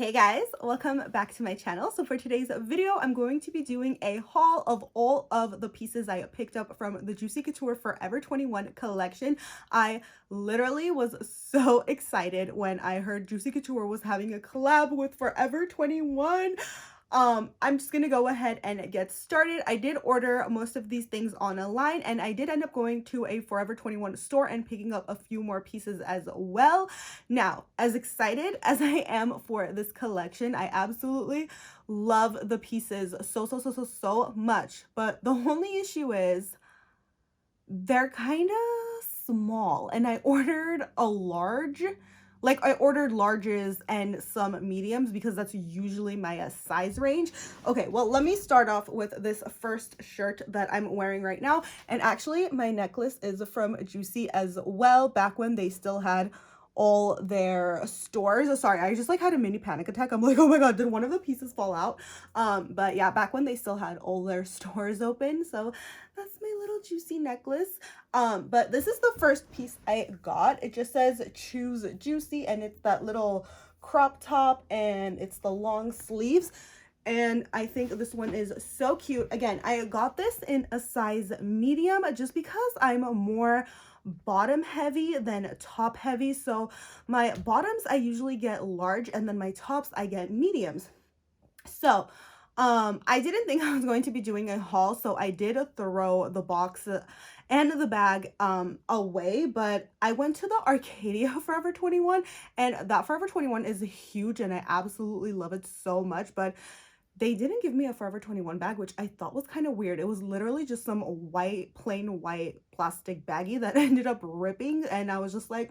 Hey guys, welcome back to my channel. So for today's video, I'm going to be doing a haul of all of the pieces I picked up from the Juicy Couture Forever 21 collection. I literally was so excited when I heard Juicy Couture was having a collab with Forever 21. I'm just gonna go ahead and get started. I did order most of these things online, and I did end up going to a Forever 21 store and picking up a few more pieces as well. Now, as excited as I am for this collection, I absolutely love the pieces so much. But the only issue is they're kind of small, and I ordered a large. Like, I ordered larges and some mediums because that's usually my size range. Okay, well, let me start off with this first shirt that I'm wearing right now. And actually, my necklace is from Juicy as well, back when they still had all their stores. Oh, sorry, I just like had a mini panic attack. I'm like, oh my god, did one of the pieces fall out? But yeah, back when they still had all their stores open. So that's my little Juicy necklace. But this is the first piece I got. It just says choose Juicy, and it's that little crop top, and it's the long sleeves. And I think this one is so cute. Again, I got this in a size medium just because I'm more bottom heavy than top heavy. So my bottoms I usually get large, and then my tops I get mediums. So I didn't think I was going to be doing a haul, so I did throw the box and the bag away. But I went to the Arcadia Forever 21, and that Forever 21 is huge and I absolutely love it so much. But they didn't give me a Forever 21 bag, which I thought was kind of weird. It was literally just some white, plain white plastic baggie that ended up ripping, and I was just like,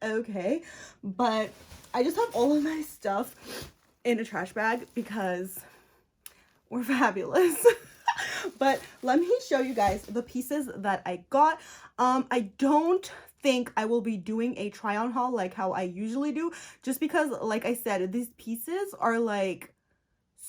okay. But I just have all of my stuff in a trash bag because we're fabulous. But let me show you guys the pieces that I got. I don't think I will be doing a try on haul like how I usually do, just because, like I said, these pieces are like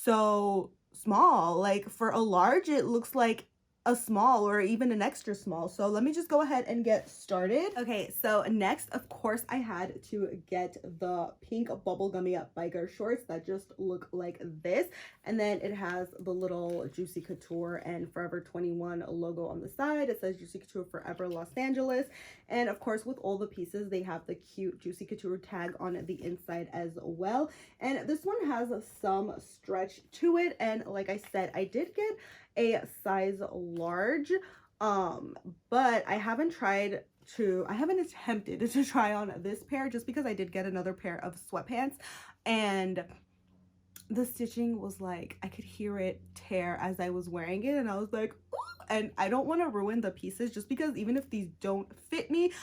so small. Like, for a large, it looks like a small or even an extra small. So let me just go ahead and get started. Okay, so next, of course, I had to get the pink bubblegummy biker shorts that just look like this. And then it has the little Juicy Couture and Forever 21 logo on the side. It says Juicy Couture Forever Los Angeles. And of course, with all the pieces, they have the cute Juicy Couture tag on the inside as well. And this one has some stretch to it. And like I said, I did get a size large, but I haven't attempted to try on this pair just because I did get another pair of sweatpants, and the stitching was like, I could hear it tear as I was wearing it, and I was like, ooh, and I don't want to ruin the pieces just because even if these don't fit me,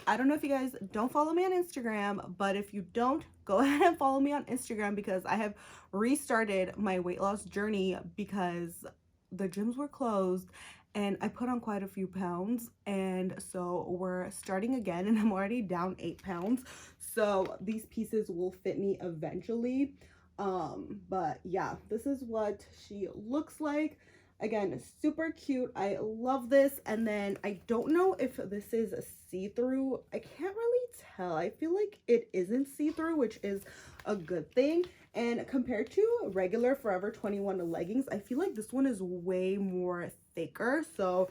I don't know if you guys don't follow me on Instagram, but if you don't, go ahead and follow me on Instagram because I have restarted my weight loss journey because the gyms were closed and I put on quite a few pounds, and so we're starting again, and I'm already down 8 pounds. So these pieces will fit me eventually. But yeah, this is what she looks like. Again, super cute. I love this. And then I don't know if this is see-through. I can't really tell. I feel like it isn't see-through, which is a good thing. And compared to regular Forever 21 leggings, I feel like this one is way more thicker. So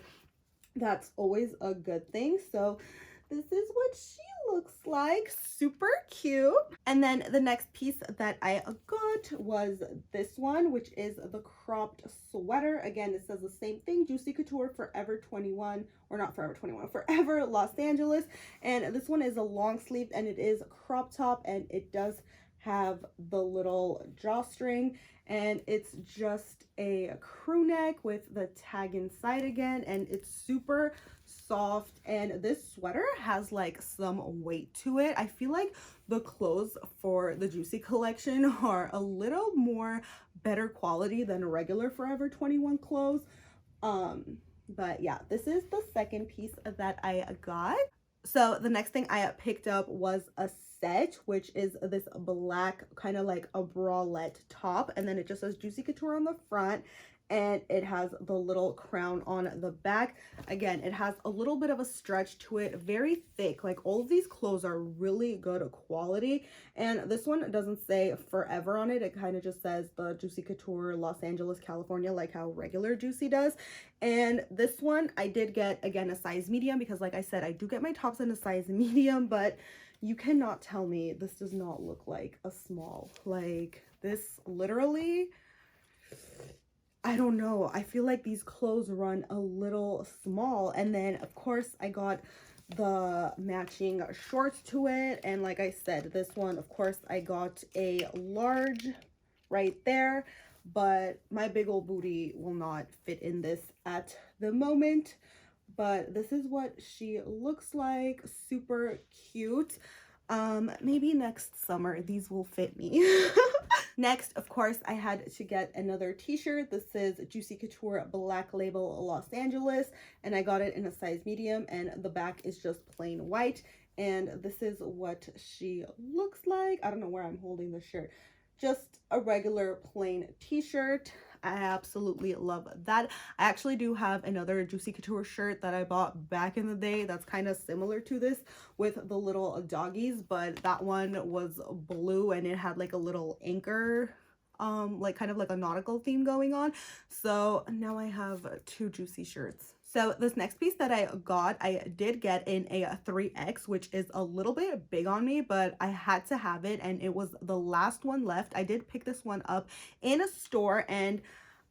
that's always a good thing. So this is what she looks like. Super cute. And then the next piece that I got was this one, which is the cropped sweater. Again, it says the same thing, Juicy Couture Forever 21, or not Forever 21, Forever Los Angeles. And this one is a long sleeve, and it is crop top, and it does have the little drawstring, and it's just a crew neck with the tag inside again, and it's super soft. And this sweater has like some weight to it. I feel like the clothes for the Juicy collection are a little more better quality than regular Forever 21 clothes. But yeah, this is the second piece that I got. So the next thing I picked up was a set, which is this black kind of like a bralette top, and then it just says Juicy Couture on the front, and it has the little crown on the back. Again, it has a little bit of a stretch to it, very thick. Like, all of these clothes are really good quality, and this one doesn't say forever on it. It kind of just says the Juicy Couture Los Angeles, California, like how regular Juicy does. And this one I did get, again, a size medium, because like I said, I do get my tops in a size medium, but you cannot tell me this does not look like a small. Like, this literally, I don't know. I feel like these clothes run a little small. And then, of course, I got the matching shorts to it. And like I said, this one, of course, I got a large right there. But my big old booty will not fit in this at the moment. But this is what she looks like. Super cute. Maybe next summer these will fit me. Next, of course, I had to get another t-shirt. This is Juicy Couture Black Label Los Angeles, and I got it in a size medium, and the back is just plain white. And this is what she looks like. I don't know where I'm holding the shirt. Just a regular plain t-shirt. I absolutely love that. I actually do have another Juicy Couture shirt that I bought back in the day that's kind of similar to this with the little doggies, but that one was blue and it had like a little anchor, like kind of like a nautical theme going on. So now I have two Juicy shirts. So this next piece that I got, I did get in a 3X, which is a little bit big on me, but I had to have it and it was the last one left. I did pick this one up in a store and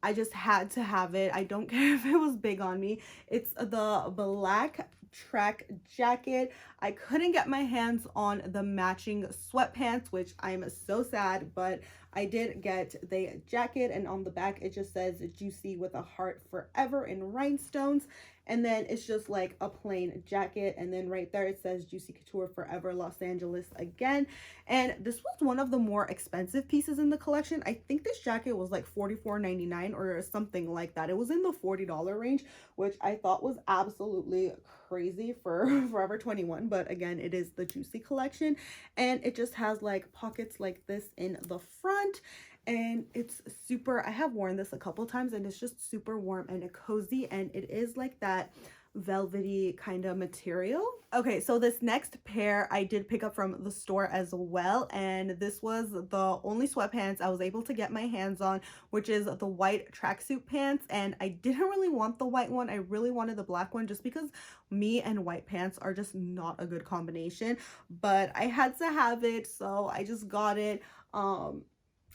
I just had to have it. I don't care if it was big on me. It's the black track jacket. I couldn't get my hands on the matching sweatpants, which I'm so sad, but I did get the jacket, and on the back it just says Juicy with a heart forever in rhinestones. And then it's just like a plain jacket, and then right there it says Juicy Couture Forever Los Angeles again. And this was one of the more expensive pieces in the collection. I think this jacket was like $44.99 or something like that. It was in the $40 range, which I thought was absolutely crazy for Forever 21. But again, it is the Juicy collection, and it just has like pockets like this in the front. And it's super, I have worn this a couple times and it's just super warm and cozy, and it is like that velvety kind of material. Okay, so this next pair I did pick up from the store as well, and this was the only sweatpants I was able to get my hands on, which is the white tracksuit pants. And I didn't really want the white one. I really wanted the black one just because me and white pants are just not a good combination, but I had to have it, so I just got it.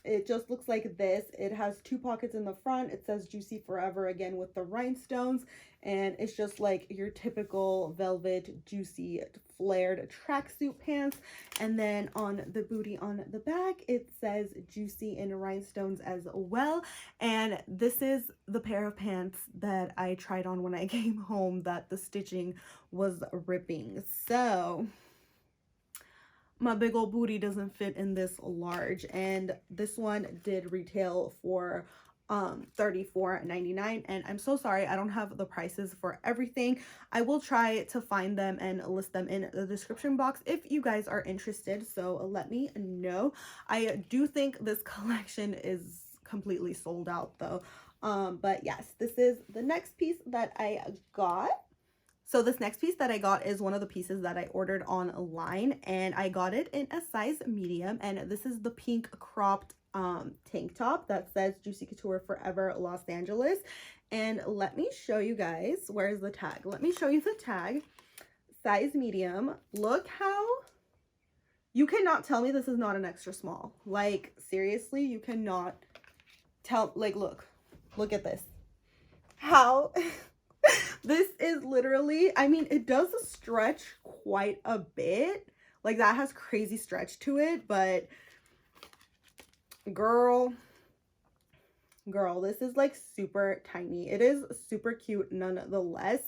It just looks like this. It has two pockets in the front. It says Juicy Forever again with the rhinestones, and it's just like your typical velvet juicy flared tracksuit pants. And then on the booty on the back it says Juicy in rhinestones as well. And this is the pair of pants that I tried on when I came home that the stitching was ripping. So my big old booty doesn't fit in this large, and this one did retail for $34.99. And I'm so sorry I don't have the prices for everything. I will try to find them and list them in the description box if you guys are interested, so let me know. I do think this collection is completely sold out though. But yes, this is the next piece that I got. So this next piece that I got is one of the pieces that I ordered online, and I got it in a size medium, and this is the pink cropped tank top that says Juicy Couture Forever Los Angeles. And let me show you guys, where's the tag? Let me show you the tag. Size medium. Look how, you cannot tell me this is not an extra small. Like, seriously, you cannot tell. Like, look at this. How this is literally, I mean, it does stretch quite a bit. Like, that has crazy stretch to it, but girl, this is like super tiny. It is super cute nonetheless.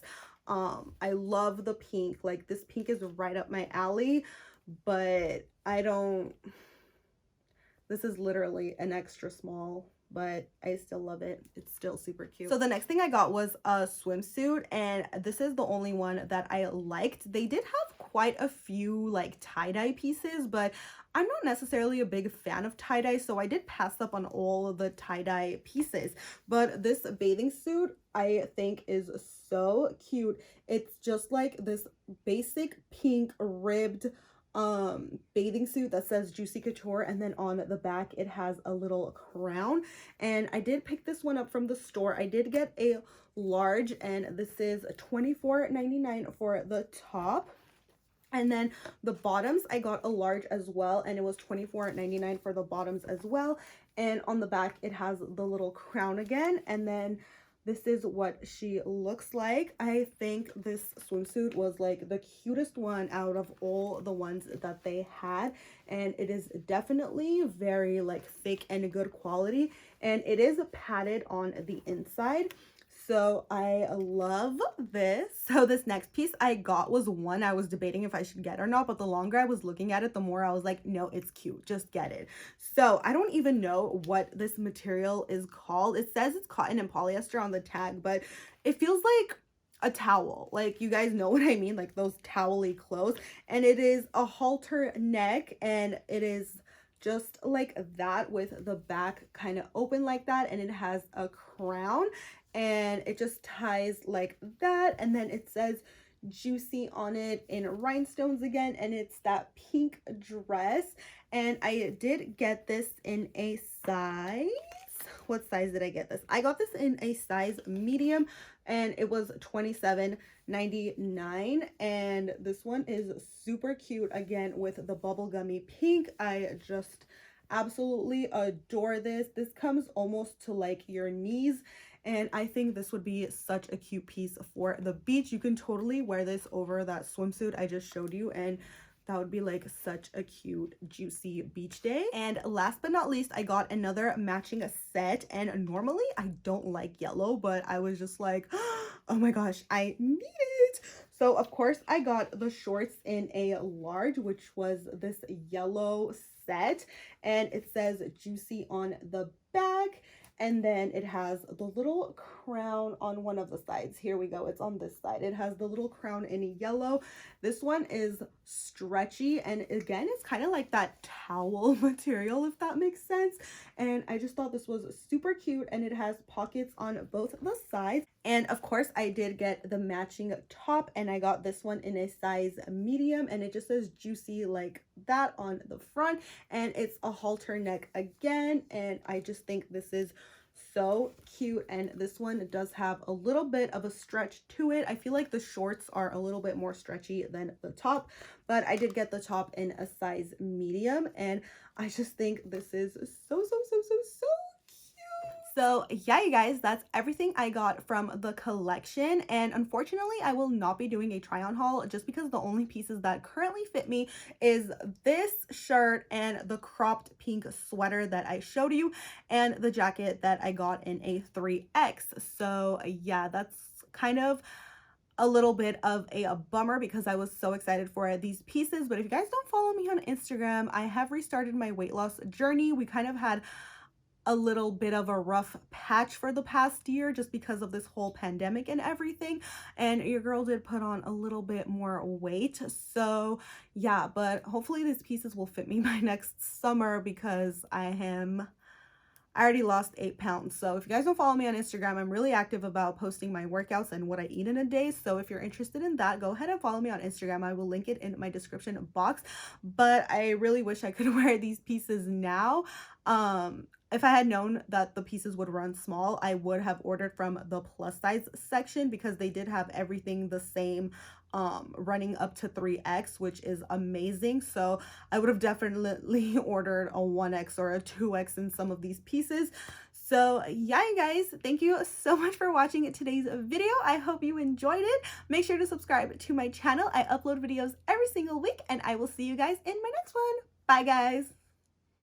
I love the pink. Like, this pink is right up my alley, but I don't, this is literally an extra small, but I still love it. It's still super cute. So the next thing I got was a swimsuit, and this is the only one that I liked. They did have quite a few like tie-dye pieces, but I'm not necessarily a big fan of tie-dye, so I did pass up on all of the tie-dye pieces. But this bathing suit I think is so cute. It's just like this basic pink ribbed bathing suit that says Juicy Couture, and then on the back it has a little crown. And I did pick this one up from the store. I did get a large, and this is $24.99 for the top. And then the bottoms, I got a large as well, and it was $24.99 for the bottoms as well. And on the back, it has the little crown again. And then this is what she looks like. I think this swimsuit was like the cutest one out of all the ones that they had. And it is definitely very like thick and good quality. And it is padded on the inside. So I love this. So this next piece I got was one I was debating if I should get or not, but the longer I was looking at it, the more I was like, no, it's cute, just get it. So I don't even know what this material is called. It says it's cotton and polyester on the tag, but it feels like a towel. Like, you guys know what I mean, like those towel-y clothes. And it is a halter neck, and it is just like that with the back kind of open like that, and it has a crown, and it just ties like that. And then it says Juicy on it in rhinestones again, and it's that pink dress. And I did get this in a size, what size did I get this? I got this in a size medium, and it was $27.99. And this one is super cute again with the bubblegummy pink. I just absolutely adore this. This comes almost to like your knees, and I think this would be such a cute piece for the beach. You can totally wear this over that swimsuit I just showed you, and that would be like such a cute, juicy beach day. And last but not least, I got another matching set. And normally I don't like yellow, but I was just like, oh my gosh, I need it. So of course I got the shorts in a large, which was this yellow set. And it says Juicy on the back. And then it has the little crown on one of the sides. Here we go. It's on this side. It has the little crown in yellow. This one is stretchy. And again, it's kind of like that towel material, if that makes sense. And I just thought this was super cute. And it has pockets on both the sides. And of course, I did get the matching top. And I got this one in a size medium. And it just says Juicy like that on the front. And it's a halter neck again. And I just think this is so cute. And this one does have a little bit of a stretch to it. I feel like the shorts are a little bit more stretchy than the top, but I did get the top in a size medium, and I just think this is so so yeah, you guys, that's everything I got from the collection. And unfortunately, I will not be doing a try on haul just because the only pieces that currently fit me is this shirt and the cropped pink sweater that I showed you, and the jacket that I got in a 3X. So yeah, that's kind of a little bit of a bummer because I was so excited for these pieces. But if you guys don't follow me on Instagram, I have restarted my weight loss journey. We kind of had a little bit of a rough patch for the past year just because of this whole pandemic and everything, and your girl did put on a little bit more weight. So yeah, but hopefully these pieces will fit me by next summer because I already lost 8 pounds. So if you guys don't follow me on Instagram, I'm really active about posting my workouts and what I eat in a day. So if you're interested in that, go ahead and follow me on Instagram. I will link it in my description box. But I really wish I could wear these pieces now. If I had known that the pieces would run small, I would have ordered from the plus size section because they did have everything the same, running up to 3X, which is amazing. So I would have definitely ordered a 1X or a 2X in some of these pieces. So yeah, you guys, thank you so much for watching today's video. I hope you enjoyed it. Make sure to subscribe to my channel. I upload videos every single week, and I will see you guys in my next one. Bye, guys.